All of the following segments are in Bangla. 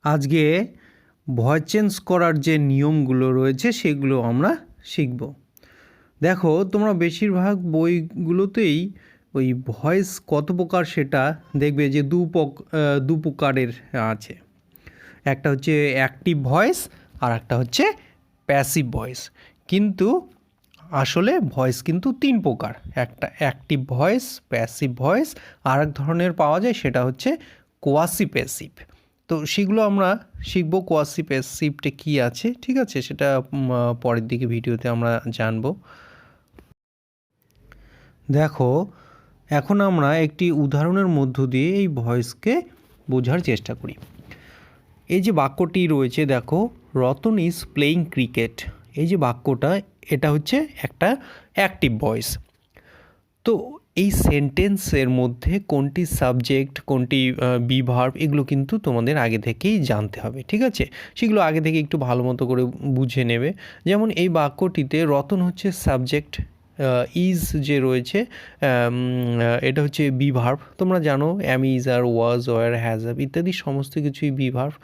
আজকে ভয়েস চেঞ্জ করার যে নিয়মগুলো রয়েছে সেগুলো আমরা শিখব। দেখো, তোমরা বেশিরভাগ বইগুলোতেই ওই ভয়েস কত প্রকার সেটা দেখবে যে দু প্রকারের আছে। একটা হচ্ছে অ্যাক্টিভ ভয়েস আর একটা হচ্ছে প্যাসিভ ভয়েস। কিন্তু আসলে ভয়েস কিন্তু তিন প্রকার, একটা অ্যাক্টিভ ভয়েস, প্যাসিভ ভয়েস, আর এক ধরনের পাওয়া যায় সেটা হচ্ছে কোয়াসি প্যাসিভ। তো সেগুলো আমরা শিখবো, কোয়াসি প্যাসিভটা কী আছে, ঠিক আছে, সেটা পরের দিকে ভিডিওতে আমরা জানবো। দেখো, এখন আমরা একটি উদাহরণের মধ্য দিয়ে এই ভয়েসকে বোঝার চেষ্টা করি। এই যে বাক্যটি রয়েছে, দেখো, রতন ইজ প্লেয়িং ক্রিকেট। এই যে বাক্যটা, এটা হচ্ছে একটা অ্যাক্টিভ ভয়েস। তো এই সেন্টেন্সের মধ্যে কোনটি সাবজেক্ট, কোনটি বি ভার্ব, এগুলো কিন্তু তোমাদের আগে থেকেই জানতে হবে, ঠিক আছে। সেগুলো আগে থেকে একটু ভালো মতো করে বুঝে নেবে। যেমন এই বাক্যটিতে রতন হচ্ছে সাবজেক্ট, ইজ যে রয়েছে এটা হচ্ছে বি ভার্ব। তোমরা জানো am, is, are, was, were, has, have ইত্যাদি সমস্ত কিছুই বি ভার্ব।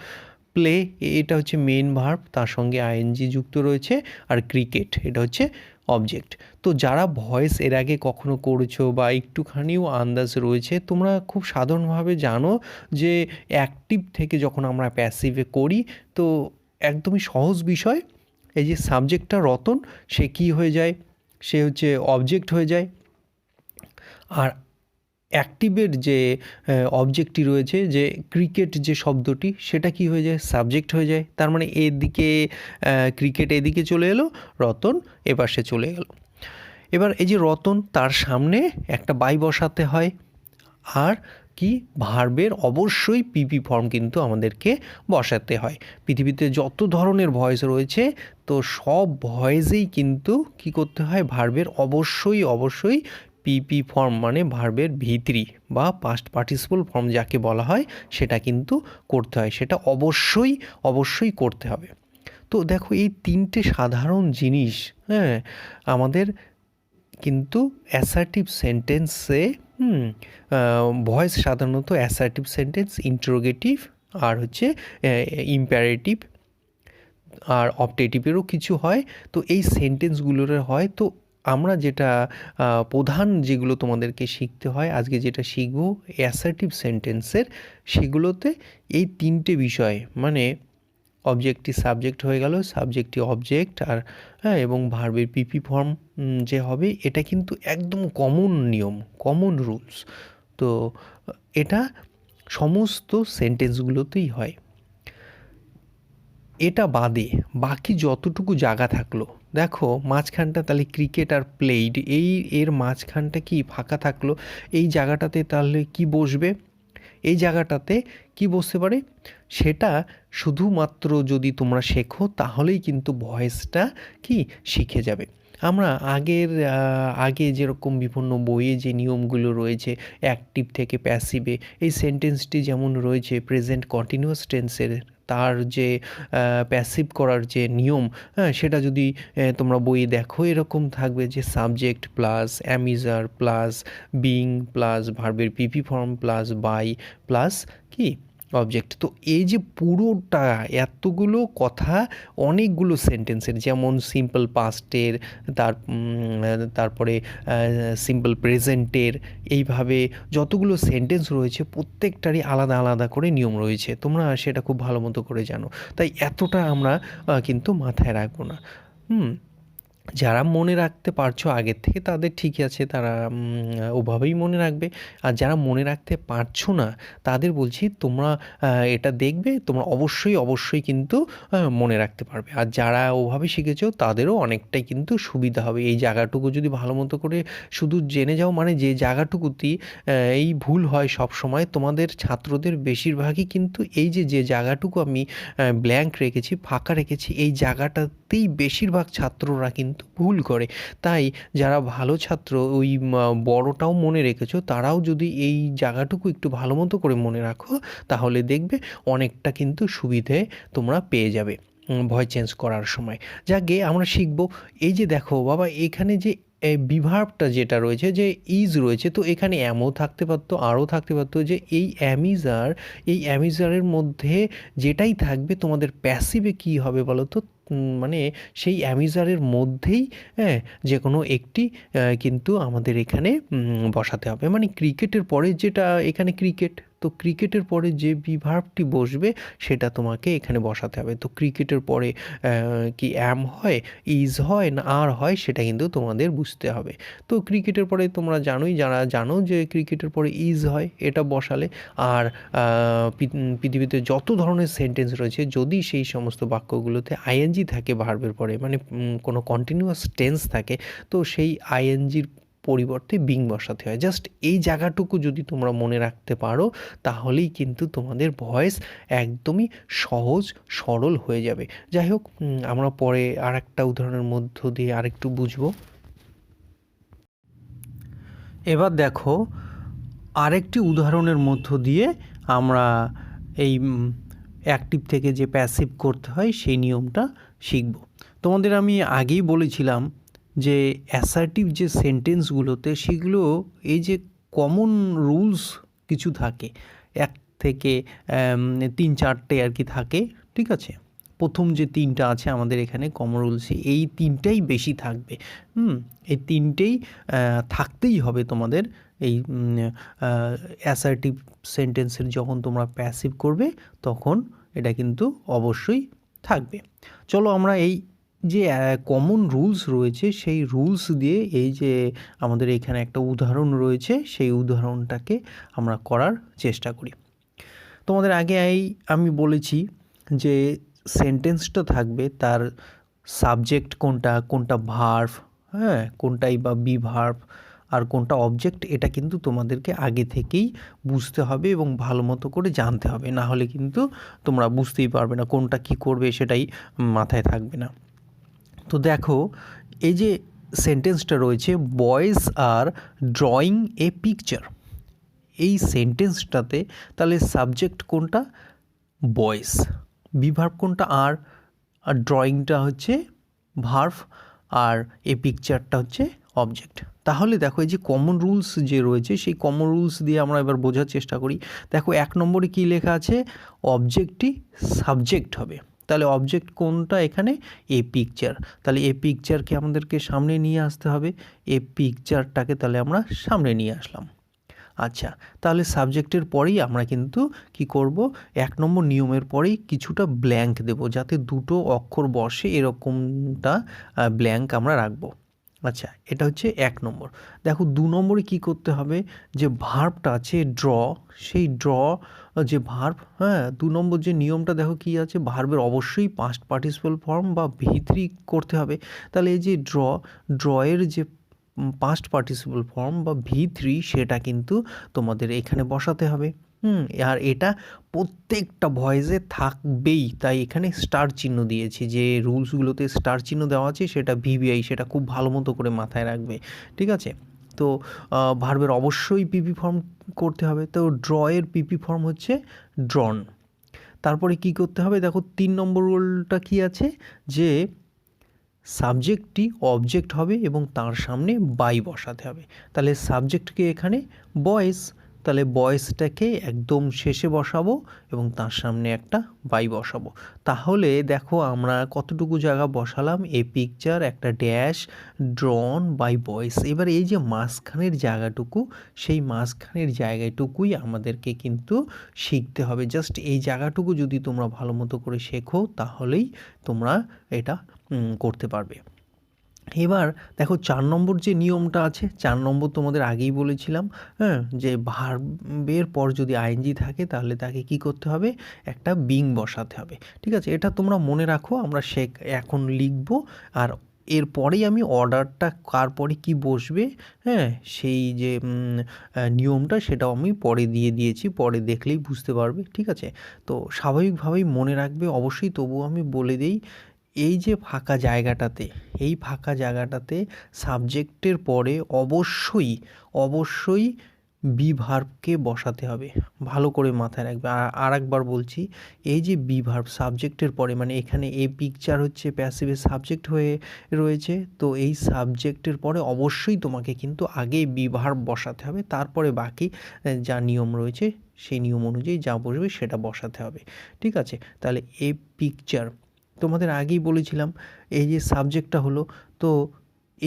প্লে এটা হচ্ছে মেন ভার্ব, তার সঙ্গে আইএনজি যুক্ত রয়েছে। আর ক্রিকেট এটা হচ্ছে অবজেক্ট। তো যারা ভয়েস এর আগে কখনো করেছো বা একটুখানিও আন্দাজ রয়েছে, তোমরা খুব সাধারণভাবে জানো যে অ্যাক্টিভ থেকে যখন আমরা প্যাসিভে করি তো একদমই সহজ বিষয়। এই যে সাবজেক্টটা রতন, সে কী হয়ে যায়, সে হচ্ছে অবজেক্ট হয়ে যায়। আর অ্যাক্টিভের যে অবজেক্টটি রয়েছে, যে ক্রিকেট যে শব্দটি, সেটা কি হয়ে যায়, সাবজেক্ট হয়ে যায়। তার মানে এদিকে ক্রিকেট এদিকে চলে এলো, রতন এপাশে চলে গেল। এবার এই যে রতন, তার সামনে একটা বাই বসাতে হয়। আর কি, ভার্বের অবশ্যই পিপি ফর্ম কিন্তু আমাদেরকে বসাতে হয়। পৃথিবীতে যত ধরনের ভয়েস রয়েছে, তো সব ভয়েসেই কিন্তু কি করতে হয়, ভার্বের অবশ্যই পিপি ফর্ম মানে ভার্বের ভিতরি বা পাস্ট পার্টিসিপল ফর্ম যাকে বলা হয়, সেটা কিন্তু করতে হয়। সেটা অবশ্যই করতে হবে। তো দেখো, এই তিনটে সাধারণ জিনিস, হ্যাঁ, আমাদের কিন্তু অ্যাসার্টিভ সেন্টেন্সে ভয়েস সাধারণত অ্যাসার্টিভ সেন্টেন্স, ইন্টারোগেটিভ, আর হচ্ছে ইম্পারেটিভ, আর অপটেটিভেরও কিছু হয়। তো এই সেন্টেন্সগুলোর হয়। তো আমরা যেটা প্রধান যেগুলো তোমাদেরকে শিখতে হয়, আজকে যেটা শিখব অ্যাসার্টিভ সেন্টেন্সের, সেগুলোতে এই তিনটে বিষয় মানে অবজেক্টটি সাবজেক্ট হয়ে গেল, সাবজেক্টটি অবজেক্ট, আর হ্যাঁ, এবং ভার্বের পিপি ফর্ম যে হবে, এটা কিন্তু একদম কমন নিয়ম, কমন রুলস। তো এটা সমস্ত সেন্টেন্সগুলোতেই হয়। এটা বাদে বাকি যতটুকু জায়গা থাকলো, দেখো মাঝখানটা তাহলে ক্রিকেট আর প্লেইড, এর মাঝখানটা কি ফাঁকা থাকলো, এই জায়গাটাতে তাহলে কি বসবে, এই জায়গাটাতে কি বসতে পারে, সেটা শুধুমাত্র যদি তোমরা শেখো তাহলেই কিন্তু ভয়েসটা কি শিখে যাবে। আমরা আগে যেরকম বিভিন্ন বইয়ে যে নিয়মগুলো রয়েছে অ্যাক্টিভ থেকে প্যাসিভে, এই সেন্টেন্সটি যেমন রয়েছে প্রেজেন্ট কন্টিনিউয়াস টেন্সের, তার যে প্যাসিভ করার যে নিয়ম, হ্যাঁ, সেটা যদি তোমরা বইয়ে দেখো, এরকম থাকবে যে subject plus am is are plus being plus ভার্বের PP form plus by plus কি অবজেক্ট। তো এই যে পুরোটা এতগুলো কথা অনেকগুলো সেন্টেন্সের, যেমন সিম্পল পাস্টের, তারপরে সিম্পল প্রেজেন্টের, এইভাবে যতগুলো সেন্টেন্স রয়েছে প্রত্যেকটারই আলাদা আলাদা করে নিয়ম রয়েছে। তোমরা সেটা খুব ভালো মতো করে জানো, তাই এতটা আমরা কিন্তু মাথায় রাখবো না। যারা মনে রাখতে পারছো আগের থেকে তাদের ঠিকই আছে, তারা ওভাবেই মনে রাখবে। আর যারা মনে রাখতে পারছো না তাদের বলছি, তোমরা এটা দেখবে, তোমরা অবশ্যই কিন্তু মনে রাখতে পারবে। আর যারা ওভাবে শিখেছো তাদেরও অনেকটাই কিন্তু সুবিধা হবে। এই জায়গাটুকু যদি ভালো মতো করে শুধু জেনে যাও, মানে যে জায়গাটুকুতেই এই ভুল হয় সব সময় তোমাদের ছাত্রদের বেশিরভাগই কিন্তু এই যে জায়গাটুকু আমি ব্ল্যাঙ্ক রেখেছি, ফাঁকা রেখেছি, এই জায়গাটাতেই বেশিরভাগ ছাত্ররা কিন্তু ভুল করে। তাই যারা ভালো ছাত্র, ওই বড়টাও মনে রেখেছো, তারাও যদি এই জায়গাটুকু একটু ভালো মতো করে মনে রাখো, তাহলে দেখবে অনেকটা কিন্তু সুবিধে তোমরা পেয়ে যাবে ভয়েস চেঞ্জ করার সময়। যাকে আমরা শিখবো, এই যে দেখো বাবা, এখানে যে এই বিভার্বটা যেটা রয়েছে যে ইজ রয়েছে, তো এখানে অ্যামও থাকতে পারতো, আরও থাকতে পারতো, যে এই অ্যামিজারের মধ্যে যেটাই থাকবে তোমাদের প্যাসিভে কী হবে বলো তো, মানে সেই অ্যামিজারের মধ্যেই হ্যাঁ যে কোনো একটি কিন্তু আমাদের এখানে বসাতে হবে। মানে ক্রিকেটের পরে যেটা এখানে ক্রিকেট, তো ক্রিকেটের পরে যে বিভার্বটি বসবে সেটা তোমাকে এখানে বসাতে হবে। তো ক্রিকেটের পরে কি অ্যাম হয়, ইজ হয় না আর হয়, সেটা কিন্তু তোমাদের বুঝতে হবে। তো ক্রিকেটের পরে তোমরা জানোই, যারা জানো যে ক্রিকেটের পরে ইজ হয়, এটা বসালে। আর পৃথিবীতে যত ধরনের সেন্টেন্স রয়েছে যদি সেই সমস্ত বাক্যগুলোতে আইএনজি থাকে ভার্বের পরে, মানে কোনো কন্টিনিউয়াস টেন্স থাকে, তো সেই আইএনজির পরিবর্তে বিং বসাতে হয়। জাস্ট এই জায়গাটুকু যদি তোমরা মনে রাখতে পারো তাহলেই কিন্তু তোমাদের ভয়েস একদমই সহজ সরল হয়ে যাবে। যাই হোক, আমরা পরে আর একটা উদাহরণের মধ্য দিয়ে আরেকটু বুঝবো। এবার দেখো আরেকটি উদাহরণের মধ্য দিয়ে আমরা এই অ্যাক্টিভ থেকে যে প্যাসিভ করতে হয় সেই নিয়মটা শিখব। তোমাদের আমি আগেই বলেছিলাম যে অ্যাসার্টিভ যে সেন্টেন্সগুলোতে সেগুলো এই যে কমন রুলস কিছু থাকে, 1 থেকে 3-4টে আর কি থাকে, ঠিক আছে। প্রথম যে 3টা আছে আমাদের এখানে কমন রুলসে, এই 3টাই বেশি থাকবে। এই 3টেই থাকতেই হবে তোমাদের এই অ্যাসার্টিভ সেন্টেন্সের যখন তোমরা প্যাসিভ করবে তখন এটা কিন্তু অবশ্যই থাকবে। চলো আমরা এই যে কমন রুলস রয়েছে সেই রুলস দিয়ে এই যে আমাদের এখানে একটা উদাহরণ রয়েছে সেই উদাহরণটাকে আমরা করার চেষ্টা করি। তোমাদের আগে আমি বলেছি যে সেন্টেন্সটা থাকবে তার সাবজেক্ট কোনটা, কোনটা ভার্ব, হ্যাঁ কোনটাই বা বি ভার্ব, আর কোনটা অবজেক্ট, এটা কিন্তু তোমাদেরকে আগে থেকেই বুঝতে হবে এবং ভালো মতো করে জানতে হবে, না হলে কিন্তু তোমরা বুঝতেই পারবে না কোনটা কি করবে, সেটাই মাথায় থাকবে না। তো দেখো এই যে সেন্টেন্সটা রয়েছে, বয়েজ আর ড্রয়িং এ পিকচার, এই সেন্টেন্সটাতে তাহলে সাবজেক্ট কোনটা, বয়েজ, বিভার্ব কোনটা, আর ড্রয়িংটা হচ্ছে ভার্ব, আর এ পিকচারটা হচ্ছে অবজেক্ট। তাহলে দেখো এই যে কমন রুলস যে রয়েছে সেই কমন রুলস দিয়ে আমরা এবার বোঝার চেষ্টা করি। দেখো 1 নম্বরে কী লেখা আছে, অবজেক্টটি সাবজেক্ট হবে। তাহলে অবজেক্ট কোনটা এখানে, এ পিকচার, তাহলে এ পিকচারকে আমাদেরকে সামনে নিয়ে আসতে হবে, এ পিকচারটাকে তাহলে আমরা সামনে নিয়ে আসলাম। আচ্ছা, তাহলে সাবজেক্টের পরেই আমরা কিন্তু কি করব, 1 নম্বর নিয়মের পরেই কিছুটা ব্ল্যাঙ্ক দেব, যাতে দুটো অক্ষর বসে এরকমটা ব্ল্যাঙ্ক আমরা রাখবো। আচ্ছা, এটা হচ্ছে 1 নম্বর। দেখো 2 নম্বরে কী করতে হবে, যে ভার্বটা আছে ড্র, সেই ড্র যে ভার্ব, হ্যাঁ 2 নম্বর যে নিয়মটা দেখো কি আছে, ভার্বের অবশ্যই পাস্ট পার্টিসিপল ফর্ম বা V3 করতে হবে। তাহলে এই যে ড্রয়ের যে পাস্ট পার্টিসিপল ফর্ম বা V3 সেটা কিন্তু তোমাদের এখানে বসাতে হবে। আর এটা প্রত্যেকটা ভয়েসে থাকবেই, তাই এখানে স্টার চিহ্ন দিয়েছি, যে রুলসগুলোতে স্টার চিহ্ন দেওয়া আছে সেটা VBI, সেটা খুব ভালো মতো করে মাথায় রাখবে, ঠিক আছে। তো ভার্বের অবশ্যই PP ফর্ম করতে হবে, তো ড্রয়ের PP ফর্ম হচ্ছে ড্রন। তারপরে কি করতে হবে, দেখো 3 নম্বর রুলটা কি আছে, যে সাবজেক্টটি অবজেক্ট হবে এবং তার সামনে বাই বসাতে হবে। তাহলে সাবজেক্টকে এখানে বয়েস, তাহলে বয়েসটাকে একদম শেষে বসাবো এবং তার সামনে একটা বাই বসাবো। তাহলে দেখো আমরা কতটুকু জায়গা বসালাম, এ পিকচার, একটা ড্যাশ, ড্রন বাই বয়েস। এবার এই যে মাঝখানের জায়গাটুকু, সেই মাঝখানের জায়গাটুকুই আমাদেরকে কিন্তু শিখতে হবে। জাস্ট এই জায়গাটুকু যদি তোমরা ভালো মতো করে শেখো তাহলেই তোমরা এটা করতে পারবে। এবার দেখো 4 নম্বর যে নিয়মটা আছে, 4 নম্বর তোমাদের আগেই বলেছিলাম, হ্যাঁ যে ভার্বের পর যদি আইএনজি থাকে তাহলে তাকে কি করতে হবে, একটা বিং বসাতে হবে, ঠিক আছে। এটা তোমরা মনে রাখো, আমরা এখন লিখব, আর এরপরেই আমি অর্ডারটা কার পরে কি বসবে, হ্যাঁ সেই যে নিয়মটা সেটাও আমি পরে দিয়ে দিয়েছি, পরে দেখলেই বুঝতে পারবে, ঠিক আছে। তো স্বাভাবিকভাবেই মনে রাখবে অবশ্যই, তবুও আমি বলে দিই, এই যে ফাঁকা জায়গাটাতে, এই ফাঁকা জায়গাটাতে সাবজেক্টের পরে অবশ্যই বি ভার্বকে বসাতে হবে, ভালো করে মাথায় রাখবে। আর একবার বলছি, এই যে বি ভার্ব সাবজেক্টের পরে, মানে এখানে এ পিকচার হচ্ছে প্যাসিভের সাবজেক্ট হয়ে রয়েছে, তো এই সাবজেক্টের পরে অবশ্যই তোমাকে কিন্তু আগে বি ভার্ব বসাতে হবে, তারপরে বাকি যা নিয়ম রয়েছে সেই নিয়ম অনুযায়ী যা বসবে সেটা বসাতে হবে, ঠিক আছে? তাহলে এ পিকচার তোমাদের আগেই বলেছিলাম, এই যে সাবজেক্টটা হলো, তো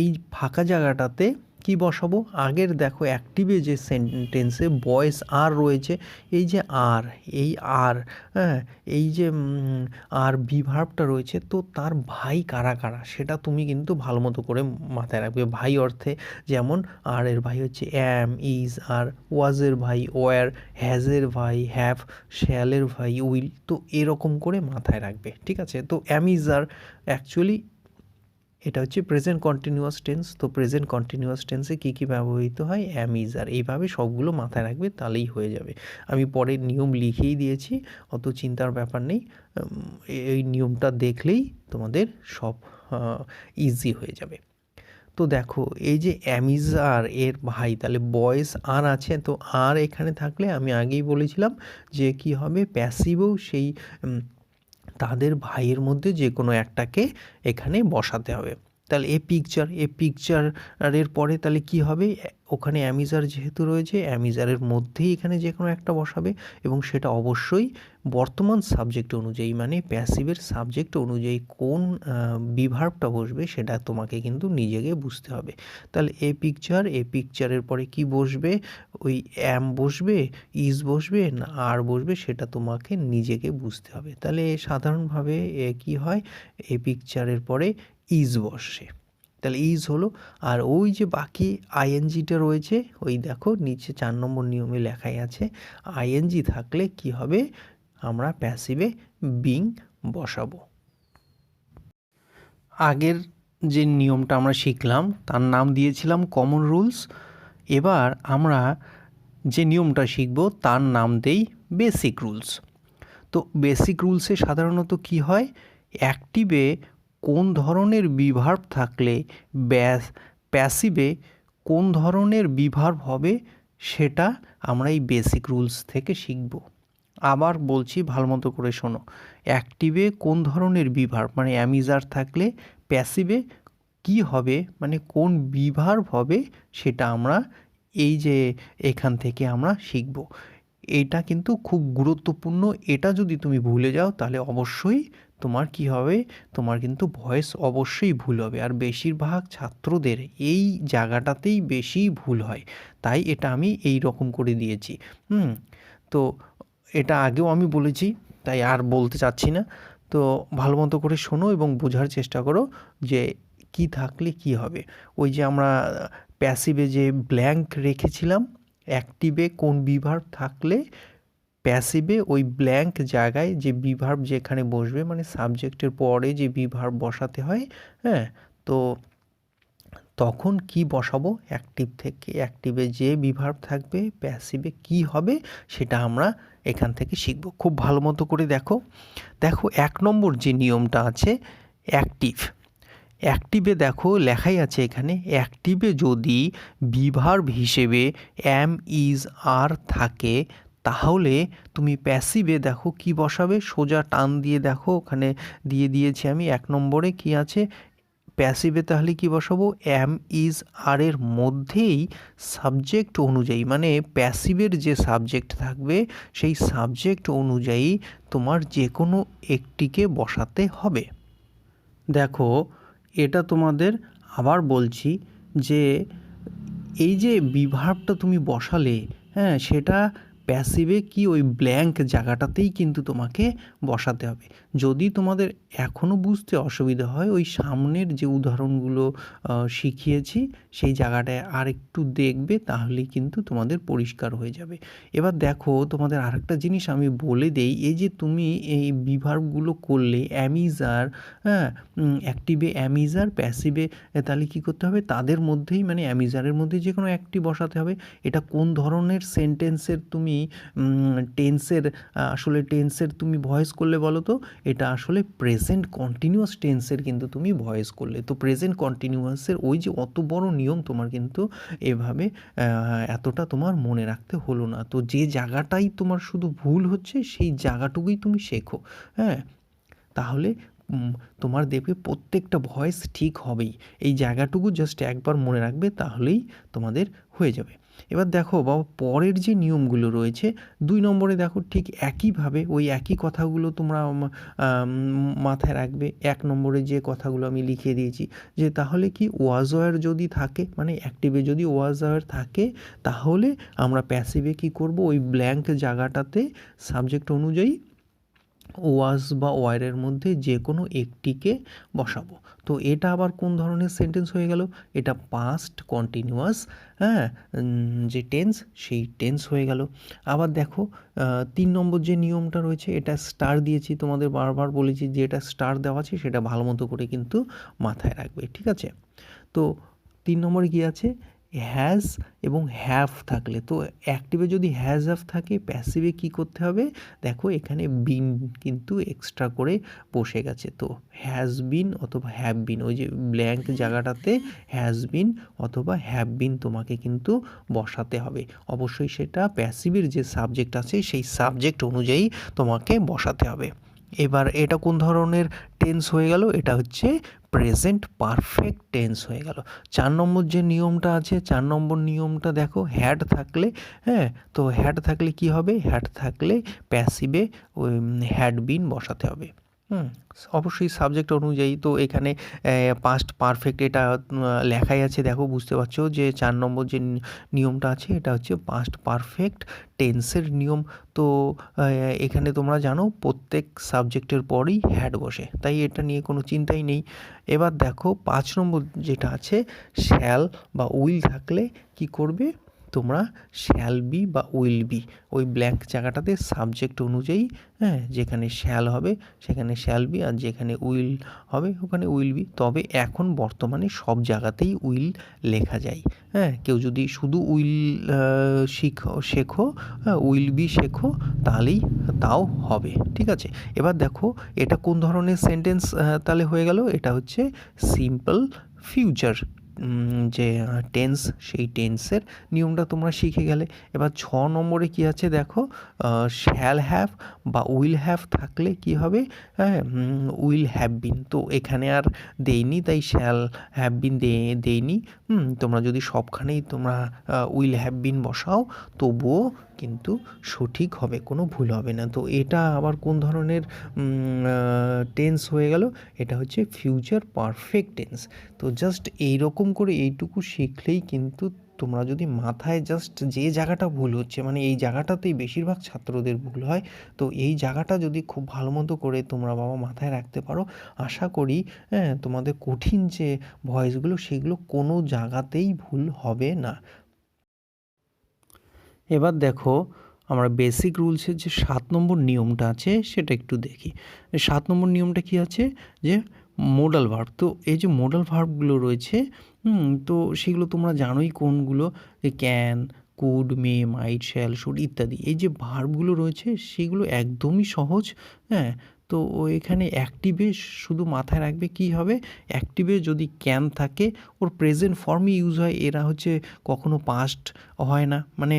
এই ফাঁকা জায়গাটাতে কি বসাবো? আগের দেখো অ্যাক্টিভে যে সেন্টেন্সে ভয়েস আর রয়েছে, এই যে আর, এই আর, হ্যাঁ, এই যে আর বি ভার্বটা রয়েছে, তো তার ভাই কারা কারা সেটা তুমি কিন্তু ভালো মতো করে মাথায় রাখবে। ভাই অর্থে যেমন আর এর ভাই হচ্ছে অ্যাম, ইজ, আর ওয়াজের ভাই ওয়ার, হ্যাজের ভাই হ্যাভ, শ্যালের ভাই উইল, তো এরকম করে মাথায় রাখবে, ঠিক আছে? তো অ্যাম ইজ আর অ্যাকচুয়ালি এটা হচ্ছে প্রেজেন্ট কন্টিনিউয়াস টেন্স, তো প্রেজেন্ট কন্টিনিউয়াস টেন্সে কী কী ব্যবহৃত হয়? অ্যাম, ইজ, আর, এইভাবে সবগুলো মাথায় রাখবে, তাহলেই হয়ে যাবে। আমি পরের নিয়ম লিখেই দিয়েছি, অত চিন্তার ব্যাপার নেই। এই নিয়মটা দেখলেই তোমাদের সব ইজি হয়ে যাবে। তো দেখো এই যে অ্যামিজার এর ভাই, তাহলে বয়েস আর আছে, তো আর এখানে থাকলে আমি আগেই বলেছিলাম যে কি হবে, প্যাসিভও সেই তাদের ভাইয়ের মধ্যে যে কোনো একটাকে এখানে বসাতে হবে। তাহলে এ পিকচারের পরে তাহলে কি হবে, ওখানে অ্যামিজার যেহেতু রয়েছে, অ্যামিজারের মধ্যেই এখানে যে কোনো একটা বসাবে, এবং সেটা অবশ্যই বর্তমান সাবজেক্ট অনুযায়ী, মানে প্যাসিভের সাবজেক্ট অনুযায়ী কোন বিভার্বটা বসবে সেটা তোমাকে কিন্তু নিজেকে বুঝতে হবে। তাহলে এ পিকচারের পরে কি বসবে, ওই অ্যাম বসবে, ইজ বসবে না আর বসবে, সেটা তোমাকে নিজেকে বুঝতে হবে। তাহলে সাধারণভাবে কি হয়, এ পিকচারের পরে ইজ বসে, তাহলে ইজ হলো। আর ওই যে বাকি আইএনজিটা রয়েছে, ওই দেখো নিচে 4 নম্বর নিয়মে লেখাই আছে, আইএনজি থাকলে কি হবে, আমরা প্যাসিভে বিং বসাবো। আগের যে নিয়মটা আমরা শিখলাম তার নাম দিয়েছিলাম কমন রুলস। এবার আমরা যে নিয়মটা শিখব তার নাম দেই বেসিক রুলস। তো বেসিক রুলসে সাধারণত কি হয়, অ্যাক্টিভে কোন ধরনের বিভার্ব থাকলে প্যাসিভে কোন ধরনের বিভার্ব হবে সেটা আমরা এই বেসিক রুলস থেকে শিখব। আবার বলছি, ভালো মতো করে শোনো। অ্যাক্টিভে কোন ধরনের বিভার্ব, মানে অ্যামিজার থাকলে প্যাসিভে কি হবে, মানে কোন বিভার্ব হবে, সেটা আমরা এই যে এখান থেকে আমরা শিখব। এটা কিন্তু খুব গুরুত্বপূর্ণ, এটা যদি তুমি ভুলে যাও তাহলে অবশ্যই তোমার কি হবে, তোমার কিন্তু ভয়েস অবশ্যই ভুল হবে। আর বেশিরভাগ ছাত্রদের এই জায়গাটাতেই বেশি ভুল হয়, তাই এটা আমি এই রকম করে দিয়েছি। তো এটা আগেও আমি বলেছি, তাই আর বলতে চাচ্ছি না। তো ভালো মতো করে শোনো এবং বোঝার চেষ্টা করো যে কি থাকলে কি হবে। ওই যে আমরা প্যাসিভে যে ব্ল্যাঙ্ক রেখেছিলাম, অ্যাক্টিভে কোন বিভার্ব থাকলে প্যাসিভে ওই ব্ল্যাঙ্ক জায়গায় যে বিভার্ব যেখানে বসবে, মানে সাবজেক্টের পরে যে বিভার্ব বসাতে হয়, হ্যাঁ, তো তখন কি বসাবো, অ্যাক্টিভ থেকে অ্যাক্টিভে যে বিভার্ব থাকবে প্যাসিভে কি হবে সেটা আমরা এখান থেকে শিখব। খুব ভালো মতো করে দেখো। 1 নম্বর যে নিয়মটা আছে অ্যাক্টিভে দেখো লেখাই আছে এখানে, অ্যাক্টিভে যদি বিভার্ব হিসেবে অ্যাম, ইজ, আর থাকে, তাহলে তুমি প্যাসিভে দেখো কি বসাবে, সোজা টান দিয়ে দেখো ওখানে দিয়ে দিয়েছি আমি 1 নম্বরে কি আছে, প্যাসিভে তাহলে কি বসাবো, অ্যাম, ইজ, আর এর মধ্যেই সাবজেক্ট অনুযায়ী, মানে প্যাসিভের যে সাবজেক্ট থাকবে সেই সাবজেক্ট অনুযায়ী তোমার যে কোনো একটিকে বসাতে হবে। দেখো এটা তোমাদের আবার বলছি যে এই যে বিভার্বটা তুমি বসালে, হ্যাঁ, সেটা প্যাসিভে কি ওই ব্ল্যাঙ্ক জায়গাটাতেই কিন্তু তোমাকে বসাতে হবে। যদি তোমাদের এখনও বুঝতে অসুবিধা হয়, ওই সামনের যে উদাহরণগুলো শিখিয়েছি সেই জায়গাটায় আর একটু দেখবে, তাহলেই কিন্তু তোমাদের পরিষ্কার হয়ে যাবে। এবার দেখো তোমাদের আরেকটা জিনিস আমি বলে দেই, এই যে তুমি এই বিভার্বগুলো করলে অ্যামিজার, হ্যাঁ, অ্যাক্টিভে অ্যামিজার, প্যাসিভে তাহলে কী করতে হবে, তাদের মধ্যেই মানে অ্যামিজারের মধ্যে যে কোনো একটি বসাতে হবে। এটা কোন ধরনের সেন্টেন্সের তুমি টেন্সের আসলে টেন্সের তুমি ভয়েস করলে বলো তো, এটা আসলে প্রেজেন্ট কন্টিনিউয়াস টেন্সের কিন্তু তুমি ভয়েস করলে। তো প্রেজেন্ট কন্টিনিউয়াসের ওই যে অত বড় নিয়ম তোমার কিন্তু এভাবে এতটা তোমার মনে রাখতে হলো না। তো যে জায়গাটাই তোমার শুধু ভুল হচ্ছে সেই জায়গাটুকুই তুমি শেখো, হ্যাঁ, তাহলে তোমার দেখবে প্রত্যেকটা ভয়েস ঠিক হবেই। এই জায়গাটুকু জাস্ট একবার মনে রাখবে, তাহলেই তোমাদের হয়ে যাবে। এবার দেখো বাবা, পরের যে নিয়মগুলো রয়েছে 2 নম্বরে দেখো ঠিক একইভাবে ওই একই কথাগুলো তোমরা মাথায় রাখবে। 1 নম্বরে যে কথাগুলো আমি লিখে দিয়েছি, যে তাহলে কি ওয়াজ ওয়ার যদি থাকে, মানে অ্যাক্টিভে যদি ওয়াজ ওয়ার থাকে, তাহলে আমরা প্যাসিভে কি করব, ওই ব্ল্যাঙ্ক জায়গাটাতে সাবজেক্ট অনুযায়ী ওয়াজ বা ওয়ারের মধ্যে যে কোনো একটিকে বসাবো। তো এটা আবার কোন ধরনের সেন্টেন্স হয়ে গেল, এটা পাস্ট কন্টিনিউয়াস, হ্যাঁ, যে টেন্স সেই টেন্স হয়ে গেল। আবার দেখো 3 নম্বর যে নিয়মটা রয়েছে, এটা স্টার দিয়েছি, তোমাদের বারবার বলেছি যে এটা স্টার দেওয়া আছে সেটা ভালো মতো করে কিন্তু মাথায় রাখবে, ঠিক আছে। তো 3 নম্বরে কী আছে, হ্যাজ এবং হ্যাভ থাকলে, তো অ্যাক্টিভে যদি হ্যাজ হ্যাভ থাকে, প্যাসিভে কি করতে হবে, দেখো এখানে বিন কিন্তু এক্সট্রা করে বসে গেছে। তো হ্যাজ বিন অথবা হ্যাভ বিন, ওই যে ব্ল্যাঙ্ক জায়গাটাতে হ্যাজ বিন অথবা হ্যাভ বিন তোমাকে কিন্তু বসাতে হবে। অবশ্যই সেটা প্যাসিভের যে সাবজেক্ট আছে সেই সাবজেক্ট অনুযায়ী তোমাকে বসাতে হবে। এবার এটা কোন ধরনের টেন্স হয়ে গেল, এটা হচ্ছে প্রেজেন্ট পারফেক্ট টেন্স হয়ে গেল। 4 নম্বর যে নিয়মটা আছে, 4 নম্বর নিয়মটা দেখো, হ্যাড থাকলে, হ্যাঁ, তো হ্যাড থাকলে কি হবে, হ্যাড থাকলে প্যাসিভে ওই হ্যাড বিন বসাতে হবে। অবশ্যই সাবজেক্ট অনুযায়ী। তো এখানে পাস্ট পারফেক্ট এটা লেখাই আছে, দেখো বুঝতে পারছো যে 4 নম্বর যে নিয়মটা আছে এটা হচ্ছে পাস্ট পারফেক্ট টেন্সের নিয়ম। তো এখানে তোমরা জানো প্রত্যেক সাবজেক্টের পরই হ্যাড বসে, তাই এটা নিয়ে কোনো চিন্তাই নেই। এবার দেখো 5 নম্বর যেটা আছে, শ্যাল বা উইল থাকলে কি করবে তোমরা, শ্যাল বি বা উইল বি, ওই ব্ল্যাঙ্ক জায়গাটাতে সাবজেক্ট অনুযায়ী, হ্যাঁ, যেখানে শ্যাল হবে সেখানে শ্যাল বি, আর যেখানে উইল হবে ওখানে উইল বি। তবে এখন বর্তমানে সব জায়গাতেই উইল লেখা যায়, হ্যাঁ, কেউ যদি শুধু উইল শেখো, হ্যাঁ, উইল বি শেখো, তাহলেই তাও হবে, ঠিক আছে। এবার দেখো এটা কোন ধরনের সেন্টেন্স তাহলে হয়ে গেল, এটা হচ্ছে সিম্পল ফিউচার যে টেন্স, সেই টেন্সের নিয়মটা তোমরা শিখে গেলে। এবার 6 নম্বরে কি আছে দেখো, শ্যাল হ্যাভ বা উইল হ্যাভ থাকলে কি হবে, হ্যাঁ, উইল হ্যাভ বিন, তো এখানে আর দেইনি তাই শ্যাল হ্যাভ বিন দেইনি। তোমরা যদি সবখানেই তোমরা উইল হ্যাভ বিন বসাও তবুও কিন্তু সঠিক হবে, কোনো ভুল হবে না। তো এটা আবার কোন ধরনের টেন্স হয়ে গেল, এটা হচ্ছে ফিউচার পারফেক্ট টেন্স। তো জাস্ট এইরকম করে এইটুকু শিখলেই কিন্তু তোমরা যদি মাথায় জাস্ট যে জায়গাটা ভুল হচ্ছে, মানে এই জায়গাটাতেই বেশিরভাগ ছাত্রদের ভুল হয়, তো এই জায়গাটা যদি খুব ভালো মতো করে তোমরা বাবা মাথায় রাখতে পারো, আশা করি হ্যাঁ তোমাদের কঠিন যে ভয়েসগুলো সেগুলো কোনো জায়গাতেই ভুল হবে না। এবার দেখো আমরা বেসিক রুলসের যে 7 নম্বর নিয়মটা আছে সেটা একটু দেখি। 7 নম্বর নিয়মটা কি আছে, যে মোডাল ভার্ব। তো এই যে মোডাল ভার্বগুলো রয়েছে, তো সেগুলো তোমরা জানোই কোনগুলো, can, could, may, might, shall, should ইত্যাদি। এই যে ভার্বগুলো রয়েছে সেগুলো একদমই সহজ, হ্যাঁ। তো এখানে অ্যাক্টিভে শুধু মাথায় রাখবে কি হবে, অ্যাক্টিভে যদি ক্যান থাকে ওর প্রেজেন্ট ফর্মই ইউজ হয়, এরা হচ্ছে কখনো পাস্ট হয় না, মানে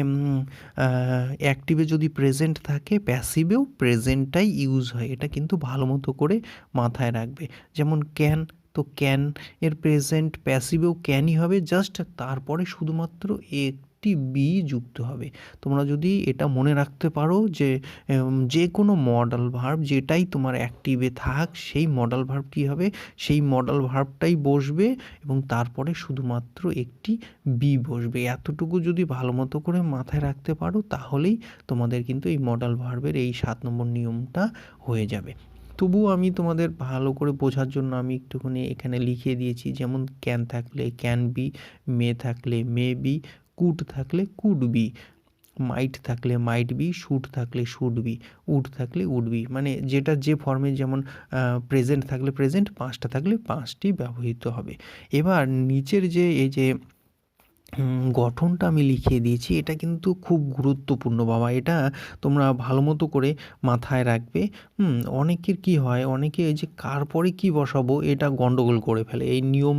অ্যাক্টিভে যদি প্রেজেন্ট থাকে প্যাসিভেও প্রেজেন্টটাই ইউজ হয়, এটা কিন্তু ভালো মতো করে মাথায় রাখবে। যেমন ক্যান, তো ক্যান এর প্রেজেন্ট প্যাসিভেও ক্যানই হবে, জাস্ট তারপরে শুধুমাত্র একটি বি যুক্ত হবে। তোমরা যদি এটা মনে রাখতে পারো যে কোনো মডাল ভার্ব যেটাই তোমার অ্যাক্টিভে থাক সেই মডাল ভার্ব কী হবে, সেই মডাল ভার্বটাই বসবে এবং তারপরে শুধুমাত্র একটি বি বসবে। এতটুকু যদি ভালো মতো করে মাথায় রাখতে পারো তাহলেই তোমাদের কিন্তু এই মডাল ভার্বের এই 7 নম্বর নিয়মটা হয়ে যাবে। তবুও আমি তোমাদের ভালো করে বোঝার জন্য আমি একটুখানি এখানে লিখিয়ে দিয়েছি, যেমন ক্যান থাকলে ক্যান বি, মে থাকলে মে বি, কুড থাকলে কুড বি, মাইট থাকলে মাইট বি, শুড থাকলে শুড বি, উড থাকলে উড বি, মানে যেটা যে ফর্মে, যেমন প্রেজেন্ট থাকলে প্রেজেন্ট, পাঁচটা থাকলে পাঁচটি ব্যবহৃত হবে। এবার নিচের যে এই যে গঠনটা আমি লিখিয়ে দিয়েছি, এটা কিন্তু খুব গুরুত্বপূর্ণ বাবা, এটা তোমরা ভালো মতো করে মাথায় রাখবে। অনেকের কি হয়, অনেকে এই যে কার পরে কী বসাবো এটা গন্ডগোল করে ফেলে, এই নিয়ম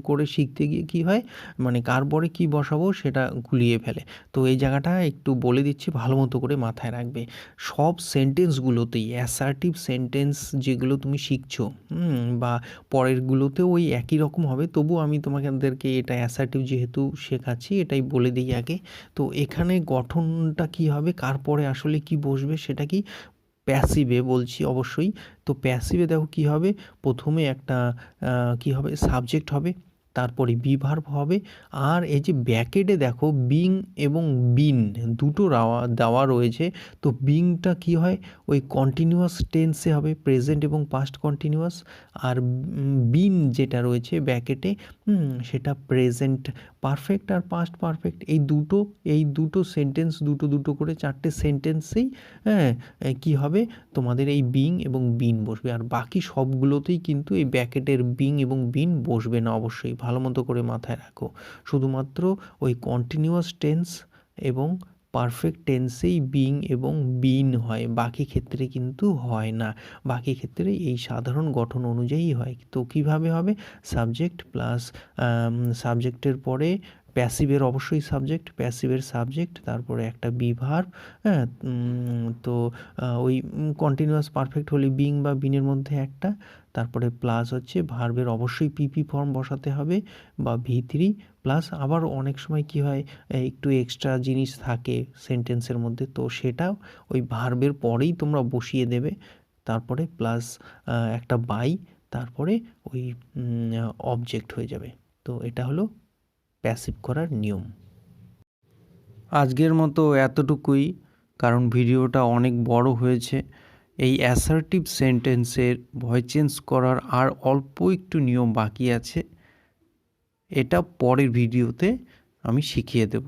করে শিখতে গিয়ে কী হয়, মানে কার পরে কী বসাবো সেটা গুলিয়ে ফেলে। তো এই জায়গাটা একটু বলে দিচ্ছি, ভালো মতো করে মাথায় রাখবে। সব সেন্টেন্সগুলোতেই অ্যাসার্টিভ সেন্টেন্স যেগুলো তুমি শিখছো বা পরেরগুলোতেও ওই একই রকম হবে, তবু আমি তোমাদেরকে এটা অ্যাসার্টিভ যেহেতু শেখাচ্ছি এটাই বলে দিই আগে। তো এখানে গঠনটা কি হবে, কার পরে আসলে কি বসবে সেটা কি, প্যাসিভে বলছি অবশ্যই। তো প্যাসিভে দেখো কি হবে, প্রথমে একটা কি হবে, সাবজেক্ট হবে, তারপরে বি ভার্ব হবে, আর এই যে ব্যাকেটে দেখো বিং এবং বিন দুটো দেওয়া রয়েছে। তো বিংটা কি হয়, ওই কন্টিনিউয়াস টেন্সে হবে, প্রেজেন্ট এবং পাস্ট কন্টিনিউয়াস। আর বিন যেটা রয়েছে ব্যাকেটে সেটা প্রেজেন্ট পারফেক্ট আর পাস্ট পারফেক্ট। এই দুটো সেন্টেন্স, দুটো করে 4টে সেন্টেন্সেই হ্যাঁ কী হবে, তোমাদের এই বিং এবং বিন বসবে। আর বাকি সবগুলোতেই কিন্তু এই ব্যাকেটের বিং এবং বিন বসবে না, অবশ্যই ভালো মতো করে মাথায় রাখো। শুধুমাত্র ওই কন্টিনিউয়াস টেন্স এবং পারফেক্ট টেন্সেই বিং এবং বিন হয়, বাকি ক্ষেত্রে কিন্তু হয় না। বাকি ক্ষেত্রে এই সাধারণ গঠন অনুযায়ী হয়। তো কীভাবে হবে, সাবজেক্ট প্লাস সাবজেক্টের পরে প্যাসিভের অবশ্যই সাবজেক্ট, প্যাসিভের সাবজেক্ট, তারপরে একটা বি ভার্ব। হ্যাঁ, তো ওই কন্টিনিউয়াস পারফেক্ট হলে বিং বা বিনের মধ্যে একটা, তারপরে প্লাস হচ্ছে ভার্বের অবশ্যই পিপি ফর্ম বসাতে হবে বা ভি3, প্লাস আবার অনেক সময় কি হয়, একটু এক্সট্রা জিনিস থাকে সেন্টেন্সের মধ্যে, তো সেটাও ওই ভার্বের পরেই তোমরা বসিয়ে দেবে। তারপরে প্লাস একটা বাই, তারপরে ওই অবজেক্ট হয়ে যাবে। তো এটা হলো প্যাসিভ করার নিয়ম। আজকের মতো এতটুকুই, কারণ ভিডিওটা অনেক বড় হয়েছে। এই অ্যাসার্টিভ সেন্টেন্সের ভয়েস চেঞ্জ করার আর অল্প একটু নিয়ম বাকি আছে, এটা পরের ভিডিওতে আমি শিখিয়ে দেব।